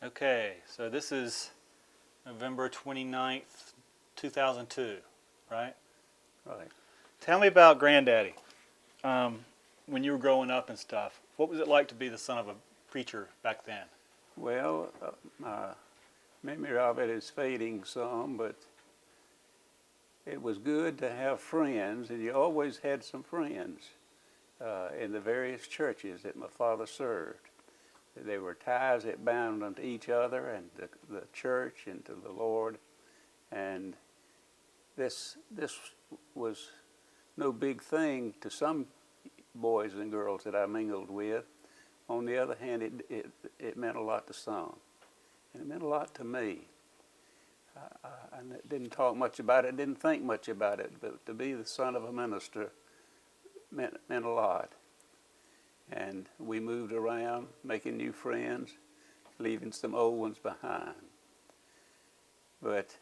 Okay, so this is November 29th, 2002, right? Right. Tell me about Granddaddy. When you were growing up and stuff, what was it like to be the son of a preacher back then? Well, my memory of it is fading some, but it was good to have friends, and you always had some friends in the various churches that my father served. They were ties that bound unto each other and the church and to the Lord. And this was no big thing to some boys and girls that I mingled with. On the other hand, it meant a lot to some. And it meant a lot to me. I didn't talk much about it, didn't think much about it, but to be the son of a minister meant a lot. And we moved around, making new friends, leaving some old ones behind. But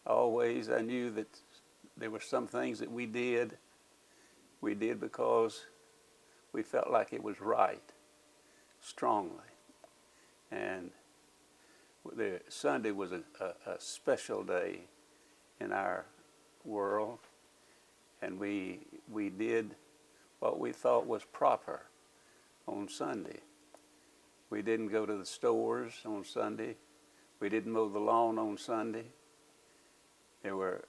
always I knew that there were some things that we did because we felt like it was right, strongly. And Sunday was a special day in our world, and we did what we thought was proper on Sunday. We didn't go to the stores on Sunday. We didn't mow the lawn on Sunday. There were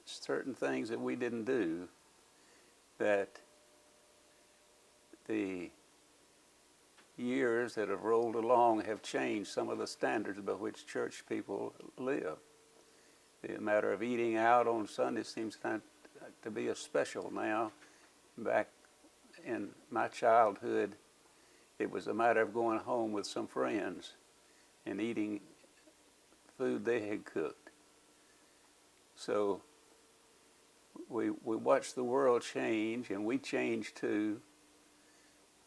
certain things that we didn't do that the years that have rolled along have changed some of the standards by which church people live. The matter of eating out on Sunday seems to be a special now. Back in my childhood, it was a matter of going home with some friends and eating food they had cooked. So we watched the world change, and we changed too,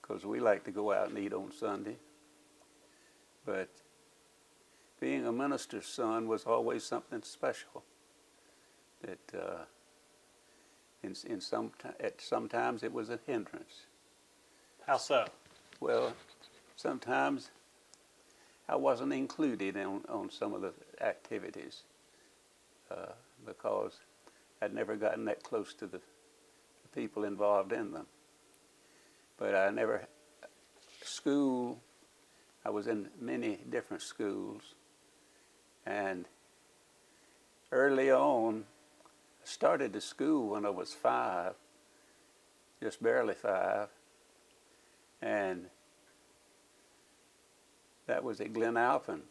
because we like to go out and eat on Sunday. But being a minister's son was always something special. That sometimes it was a hindrance. How so? Well, sometimes I wasn't included on some of the activities because I'd never gotten that close to the people involved in them. But I was in many different schools, and early on, I started to school when I was 5, just barely 5, and that was at Glen Alpin.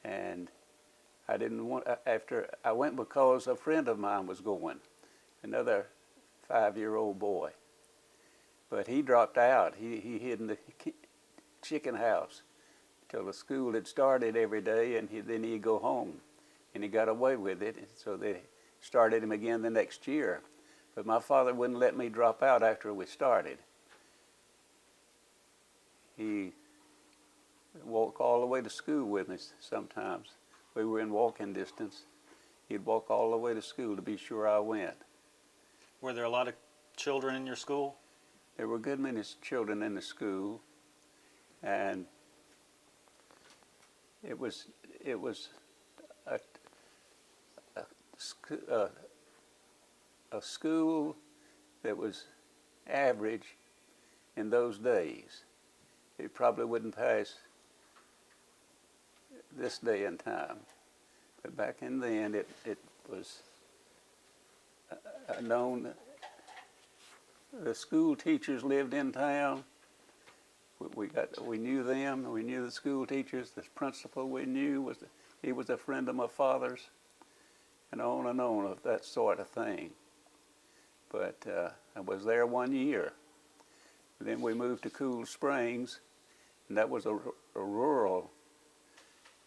And I didn't want, after I went because a friend of mine was going, another 5-year-old boy. But he dropped out. He hid in the chicken house till the school had started every day, and then he'd go home. And he got away with it, so they started him again the next year. But my father wouldn't let me drop out after we started. He walked all the way to school with me sometimes. We were in walking distance. He'd walk all the way to school to be sure I went. Were there a lot of children in your school? There were a good many children in the school, and it was a school that was average in those days. It probably wouldn't pass this day and time, but back in then it was known. The school teachers lived in town. We knew them. We knew the school teachers. The principal we knew he was a friend of my father's, and on of that sort of thing. But I was there 1 year. Then we moved to Cool Springs, and that was a rural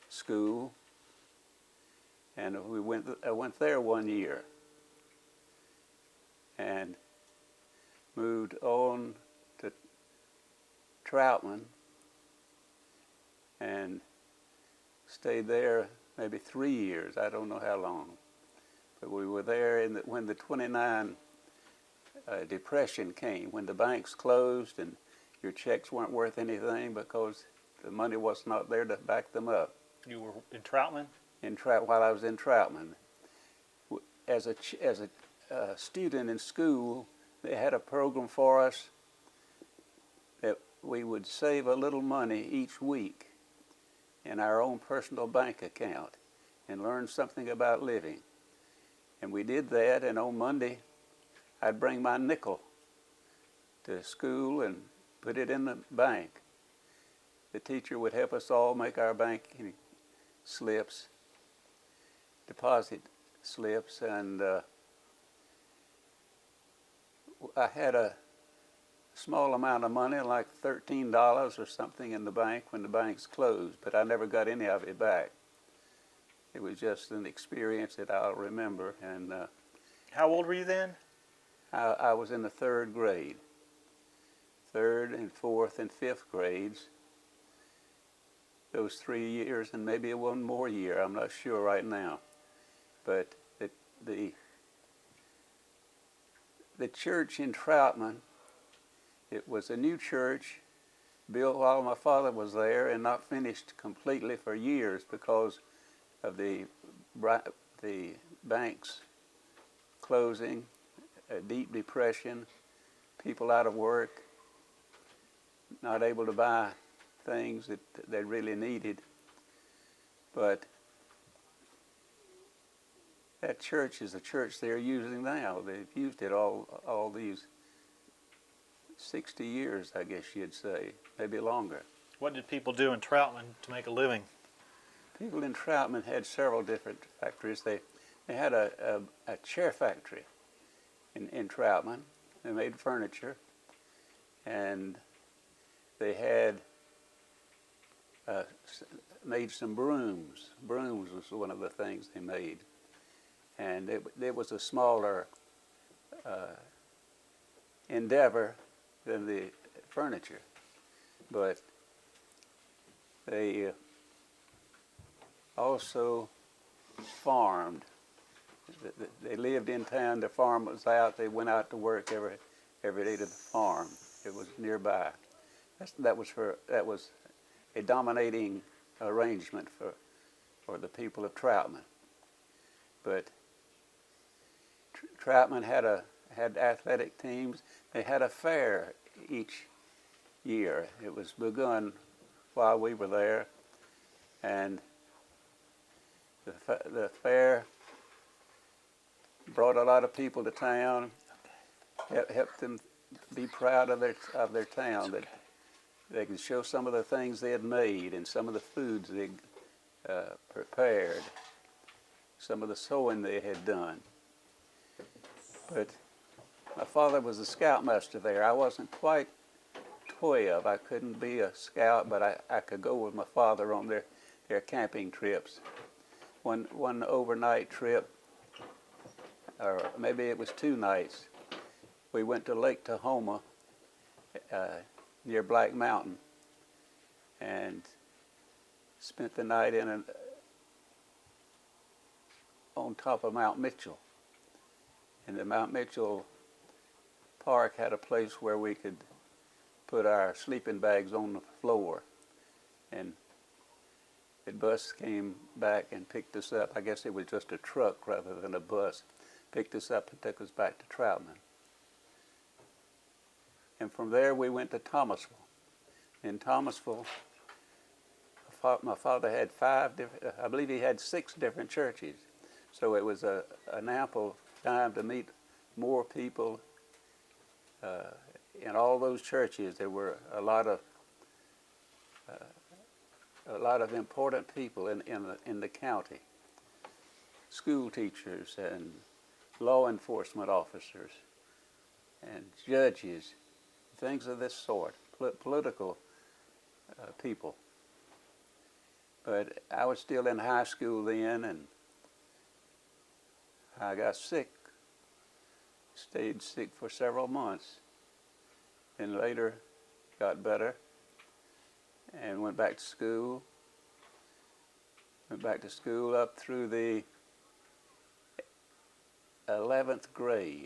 school. And I went there 1 year, and moved on to Troutman and stayed there maybe 3 years. I don't know how long. But we were there when the 29 Depression came, when the banks closed and your checks weren't worth anything because the money was not there to back them up. You were in Troutman? While I was in Troutman. As a student in school, they had a program for us that we would save a little money each week in our own personal bank account and learn something about living. And we did that, and on Monday, I'd bring my nickel to school and put it in the bank. The teacher would help us all make our banking slips, deposit slips, and I had a small amount of money, like $13 or something in the bank when the banks closed, but I never got any of it back. It was just an experience that I'll remember. And how old were you then? I was in the third grade, third and fourth and fifth grades. Those 3 years, and maybe one more year, I'm not sure right now. But the church in Troutman, it was a new church built while my father was there and not finished completely for years because of the banks closing, a deep depression, people out of work, not able to buy things that they really needed. But that church is the church they're using now. They've used it all these 60 years, I guess you'd say, maybe longer. What did people do in Troutman to make a living? People in Troutman had several different factories. They had a chair factory in Troutman. They made furniture, and they had made some brooms. Brooms was one of the things they made. And it was a smaller endeavor than the furniture. But they also farmed. They lived in town. The farm was out. They went out to work every day to the farm. It was nearby. That was a dominating arrangement for the people of Troutman. But Troutman had athletic teams. They had a fair each year. It was begun while we were there, and the fair brought a lot of people to town, helped them be proud of their town, that they could show some of the things they had made and some of the foods they prepared, some of the sewing they had done. But my father was a scoutmaster there. I wasn't quite 12. I couldn't be a scout, but I could go with my father on their camping trips. One overnight trip, or maybe it was 2 nights, we went to Lake Tahoma near Black Mountain and spent the night on top of Mount Mitchell. And the Mount Mitchell Park had a place where we could put our sleeping bags on the floor. And the bus came back and picked us up. I guess it was just a truck rather than a bus. Picked us up and took us back to Troutman. And from there we went to Thomasville. In Thomasville, my father had I believe he had 6 different churches. So it was an ample time to meet more people. In all those churches, there were a lot of important people in the county. School teachers and law enforcement officers and judges, things of this sort, political people. But I was still in high school then, and I got sick, stayed sick for several months, and later got better and went back to school. Went back to school up through the 11th grade.